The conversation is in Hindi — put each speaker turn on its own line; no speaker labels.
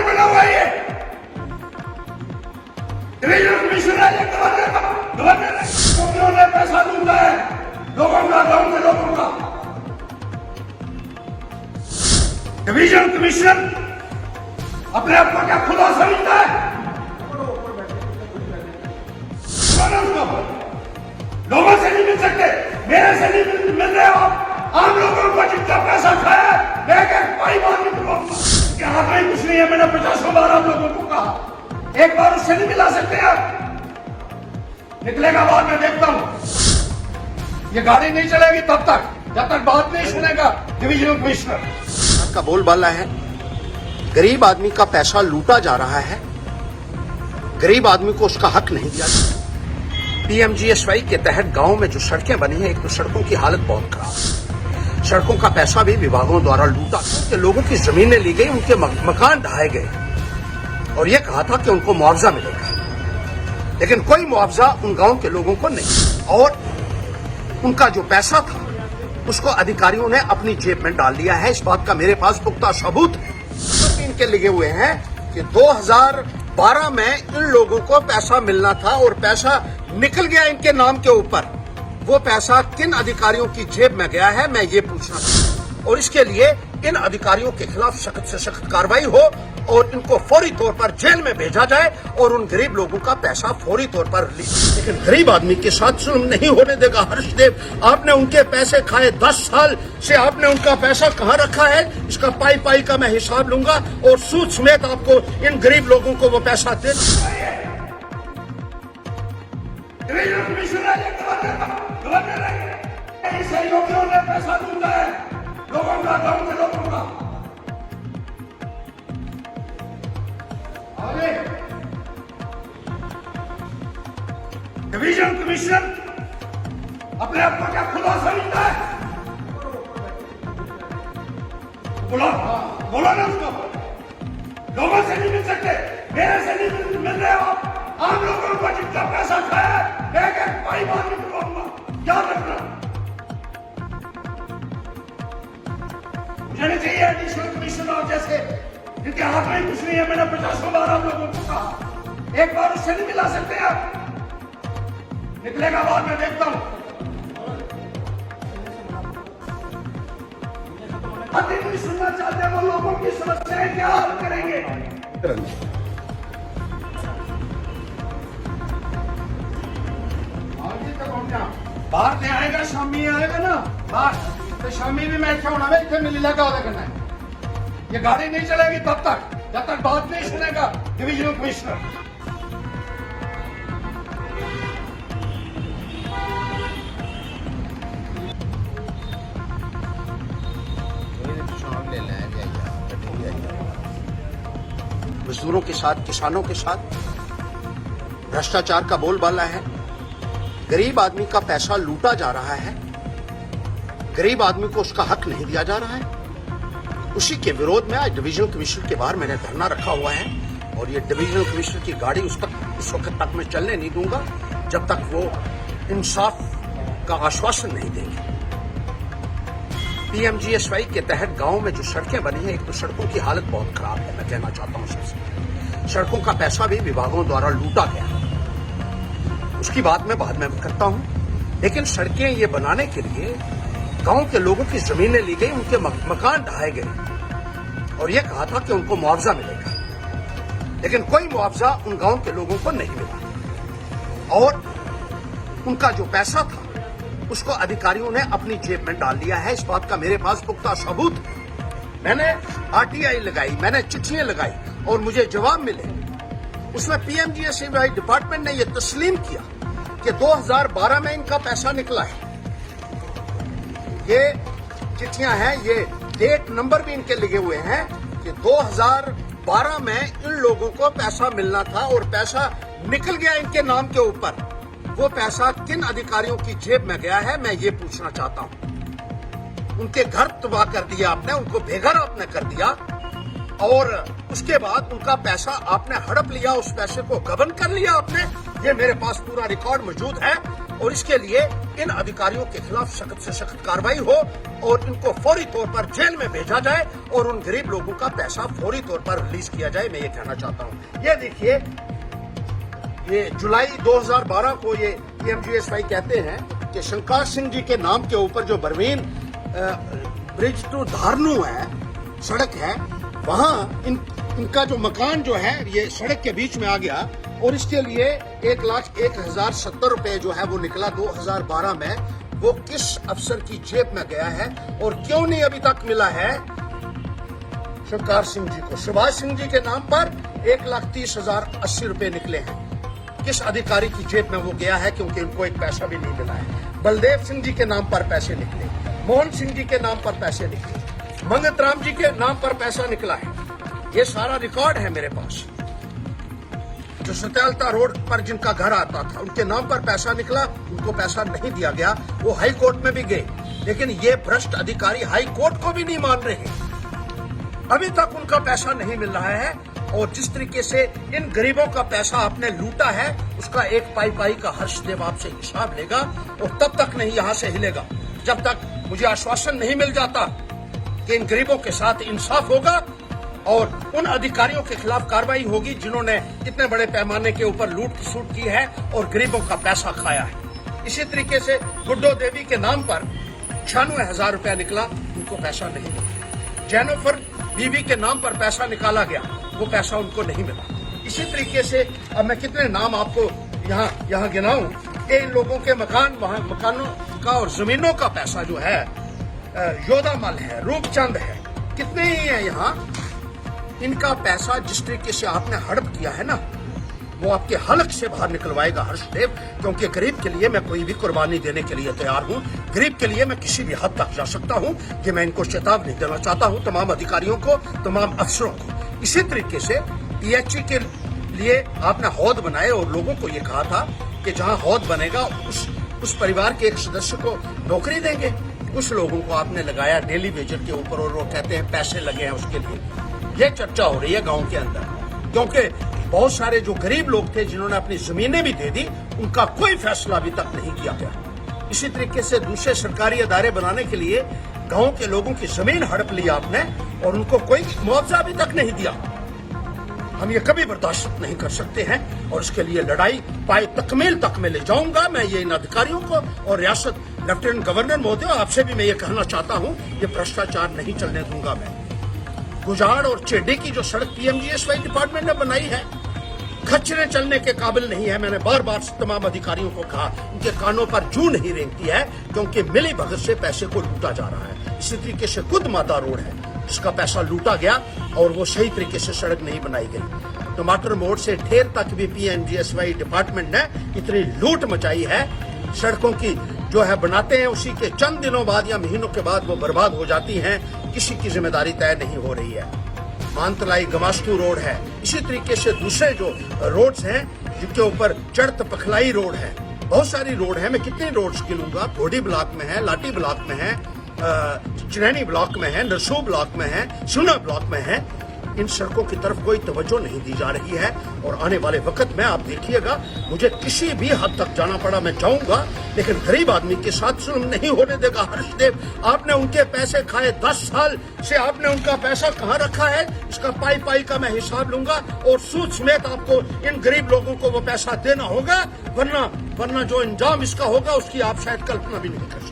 बना हुआ है ये डिवीजन कमिश्नर है, गवर्नर है, कंपनियों ने पैसा लूटा है लोगों का, गांव के लोगों का। डिवीजन कमिश्नर अपने आप को क्या खुदा समझता है? लोगों से नहीं मिल सकते, मेरे से नहीं मिल रहे हो आम लोगों को जितना पैसा खाया मैं कोई बात नहीं करूंगा कि हाथ में कुछ नहीं है। मैंने 50 बार आप लोगों को कहा, एक बार उससे नहीं मिला सकते आप। निकलेगा बाद में देखता हूं, ये गाड़ी नहीं चलेगी तब तक जब तक बात नहीं सुनेगा डिवीजनल कमिश्नर।
का बोलबाला है, गरीब आदमी का पैसा लूटा जा रहा है, गरीब आदमी को उसका हक नहीं दिया जाता। पीएमजीएसवाई के तहत गांव में जो सड़कें बनी हैं, एक तो सड़कों की हालत बहुत खराब है, सड़कों का पैसा भी विभागों द्वारा लूटा के लोगों की जमीनें ली गई, उनके मकान ढहाए गए और ये कहा था कि उनको मुआवजा मिलेगा, लेकिन कोई मुआवजा उन गांव के लोगों को नहीं। और उनका जो पैसा था उसको अधिकारियों ने अपनी जेब में डाल लिया है। इस बात का मेरे पास पुख्ता सबूत है। इनके लिखे हुए हैं कि 2012 में इन लोगों को पैसा मिलना था और पैसा निकल गया इनके नाम के ऊपर। वो पैसा किन अधिकारियों की जेब में गया है मैं ये पूछना चाहता हूं और इसके लिए इन अधिकारियों के खिलाफ सख्त से सख्त कार्रवाई हो और इनको फौरी तौर पर जेल में भेजा जाए और उन गरीब लोगों का पैसा फौरी तौर पर रिलीज। लेकिन गरीब आदमी के साथ जुल्म नहीं होने देगा हर्षदेव। आपने उनके पैसे खाए, 10 साल से आपने उनका पैसा कहाँ रखा है, इसका पाई पाई का मैं हिसाब लूंगा और सूद समेत आपको इन गरीब लोगों को वो पैसा दे।
गवर्नर है, सहयोगियों ने पैसा लूटा है लोगों का, गांव के लोगों का। आगे डिवीजन कमिश्नर अपने आप को क्या खुदा समझता है? बोलो ना उसको, लोगों से नहीं मिल सकते, मेरे से नहीं मिल रहे हो आम लोगों को जितना पैसा खाया मैं कोई बात नहीं करूंगा, याद रखना। मुझे नहीं चाहिए एडिशनल कमिश्नर जैसे जिनके हाथ में कुछ नहीं है। मैंने 50 बार आप लोगों को कहा, एक बार उससे नहीं मिला सकते आप। निकलेगा बाद में देखता हूं। अति नहीं सुनना चाहते वो लोगों की समस्याएं क्या हल करेंगे। बाहर से आएगा, शामी आएगा ना बाहर, तो शामी भी मैं क्या होना है, इतने मिली लगा होगा करना है। ये गाड़ी नहीं चलेगी तब तक जब तक बात नहीं सुनेगा डिवीजनल कमिश्नर।
मजदूरों के साथ, किसानों के साथ भ्रष्टाचार का बोलबाला है, गरीब आदमी का पैसा लूटा जा रहा है, गरीब आदमी को उसका हक नहीं दिया जा रहा है। उसी के विरोध में आज डिवीजनल कमिश्नर के बाहर मैंने धरना रखा हुआ है और ये डिवीजनल कमिश्नर की गाड़ी उस वक्त तक मैं चलने नहीं दूंगा जब तक वो इंसाफ का आश्वासन नहीं देंगे। पीएमजीएसवाई के तहत गांव में जो सड़कें बनी हैं, एक तो सड़कों की हालत बहुत खराब है, मैं कहना चाहता हूं सबसे। सड़कों का पैसा भी विभागों द्वारा लूटा गया, उसकी बात मैं बाद में करता हूं। लेकिन सड़कें ये बनाने के लिए गांव के लोगों की जमीनें ली गई, उनके मकान ढहाए गए और ये कहा था कि उनको मुआवजा मिलेगा, लेकिन कोई मुआवजा उन गांव के लोगों को नहीं मिला। और उनका जो पैसा था उसको अधिकारियों ने अपनी जेब में डाल लिया है। इस बात का मेरे पास पुख्ता सबूत है। मैंने आरटीआई लगाई, मैंने चिट्ठियां लगाई और मुझे जवाब मिले। उसमें पीएमजीएसवाई डिपार्टमेंट ने यह तस्लीम किया कि 2012 में इनका पैसा निकला है। ये चिट्ठियां हैं, ये डेट नंबर भी इनके लिखे हुए हैं कि 2012 में इन लोगों को पैसा मिलना था और पैसा निकल गया इनके नाम के ऊपर। वो पैसा किन अधिकारियों की जेब में गया है मैं ये पूछना चाहता हूं। उनके घर तबाह कर दिया आपने, उनको बेघर आपने कर दिया और उसके बाद उनका पैसा आपने हड़प लिया, उस पैसे को गबन कर लिया आपने। ये मेरे पास पूरा रिकॉर्ड मौजूद है। और इसके लिए इन अधिकारियों के खिलाफ सख्त से सख्त कार्रवाई हो और इनको फौरी तौर पर जेल में भेजा जाए और उन गरीब लोगों का पैसा फौरी तौर पर रिलीज किया जाए। मैं ये कहना चाहता हूं। ये देखिए, ये जुलाई 2012 को ये PMGSY कहते हैं कि शंकर सिंह जी के नाम के ऊपर जो बरवीन ब्रिज टू धारनू है, सड़क है, वहां इनका जो मकान जो है ये सड़क के बीच में आ गया और इसके लिए 1,01,070 रुपए जो है वो निकला 2012 में। वो किस अफसर की जेब में गया है और क्यों नहीं अभी तक मिला है शंकर सिंह जी को? सुभाष सिंह जी के नाम पर 1,30,080 रुपए निकले हैं। किस अधिकारी की जेब में वो गया है? क्योंकि उनको एक पैसा भी नहीं मिला है। बलदेव सिंह जी के नाम पर पैसे निकले, मोहन सिंह जी के नाम पर पैसे निकले, मंगत राम जी के नाम पर पैसा निकला है। ये सारा रिकॉर्ड है मेरे पास। जो सत्यालता रोड पर जिनका घर आता था उनके नाम पर पैसा निकला, उनको पैसा नहीं दिया गया। वो हाई कोर्ट में भी गए, लेकिन ये भ्रष्ट अधिकारी हाई कोर्ट को भी नहीं मान रहे। अभी तक उनका पैसा नहीं मिल रहा है और जिस तरीके से इन गरीबों का पैसा आपने लूटा है उसका एक पाई का हर्षदेव आपसे हिसाब लेगा और तब तक नहीं यहां से हिलेगा जब तक मुझे आश्वासन नहीं मिल जाता कि इन गरीबों के साथ इंसाफ होगा और उन अधिकारियों के खिलाफ कार्रवाई होगी जिन्होंने इतने बड़े पैमाने के ऊपर लूट खसूट की है और गरीबों का पैसा खाया है। इसी तरीके से गुड्डो देवी के नाम पर 96,000 रुपया निकला, उनको पैसा नहीं मिला। जेनिफर बीबी के नाम पर पैसा निकाला गया, वो पैसा उनको नहीं मिला। इसी तरीके से अब मैं कितने नाम आपको यहाँ गिनाऊं। इन लोगों के मकानों का और जमीनों का पैसा जो है, योदामल है, रूपचंद है, कितने ही है यहाँ। इनका पैसा जिस तरीके से आपने हड़प किया है ना, वो आपके हलक से बाहर निकलवाएगा हर्षदेव, क्योंकि गरीब के लिए मैं कोई भी कुर्बानी देने के लिए तैयार हूँ। गरीब के लिए मैं किसी भी हद तक जा सकता हूँ। कि मैं इनको चेतावनी देना चाहता हूँ, तमाम अधिकारियों को, तमाम अफसरों को। इसी तरीके से PHE के लिए आपने हौद बनाए और लोगों को ये कहा था कि जहाँ हौद बनेगा उस परिवार के एक सदस्य को नौकरी देंगे। कुछ लोगों को आपने लगाया डेली वेजर के ऊपर और वो कहते हैं पैसे लगे हैं उसके लिए। ये चर्चा हो रही है गांव के अंदर, क्योंकि बहुत सारे जो गरीब लोग थे जिन्होंने अपनी जमीनें भी दे दी, उनका कोई फैसला अभी तक नहीं किया गया। इसी तरीके से दूसरे सरकारी अदारे बनाने के लिए गांव के लोगों की जमीन हड़प ली आपने और उनको कोई मुआवजा अभी तक नहीं दिया। हम ये कभी बर्दाश्त नहीं कर सकते हैं और इसके लिए लड़ाई पाए तकमील तक में ले जाऊंगा। मैं ये इन अधिकारियों को और रियासत लेफ्टिनेंट गवर्नर महोदय आपसे भी मैं ये कहना चाहता हूँ, ये भ्रष्टाचार नहीं चलने दूंगा मैं। गुजाड़ और चेडी की जो सड़क PMGSY डिपार्टमेंट ने बनाई है, खच्चरे चलने के काबिल नहीं है। मैंने बार बार तमाम अधिकारियों को कहा, उनके कानों पर जू नहीं रेंगती है, क्योंकि मिली भगत से पैसे को लूटा जा रहा है। इसी तरीके से खुद माता रोड है जिसका पैसा लूटा गया और वो सही तरीके से सड़क नहीं बनाई गई। टमाटर मोड़ से ढेर तक भी PMGSY डिपार्टमेंट ने इतनी लूट मचाई है, सड़कों की जो है बनाते हैं, उसी के चंद दिनों बाद या महीनों के बाद वो बर्बाद हो जाती हैं। किसी की जिम्मेदारी तय नहीं हो रही है। मानतलाई गमास्तू रोड है, इसी तरीके से दूसरे जो रोड्स हैं जिनके ऊपर चढ़त पखलाई रोड है, बहुत सारी रोड है। मैं कितनी रोड्स गिनूंगा। घोड़ी ब्लॉक में है, लाठी ब्लॉक में है, चिरैनी ब्लॉक में है, नरसू ब्लॉक में है, सुना ब्लॉक में है। इन सड़कों की तरफ कोई तवज्जो नहीं दी जा रही है और आने वाले वक्त में आप देखिएगा, मुझे किसी भी हद तक जाना पड़ा मैं जाऊंगा, लेकिन गरीब आदमी के साथ जुल्म नहीं होने देगा हर्षदेव। आपने उनके पैसे खाए, 10 साल से आपने उनका पैसा कहाँ रखा है, इसका पाई का मैं हिसाब लूंगा और सूद समेत आपको इन गरीब लोगों को वो पैसा देना होगा, वरना जो इंजाम इसका होगा उसकी आप शायद कल्पना भी नहीं कर सकते।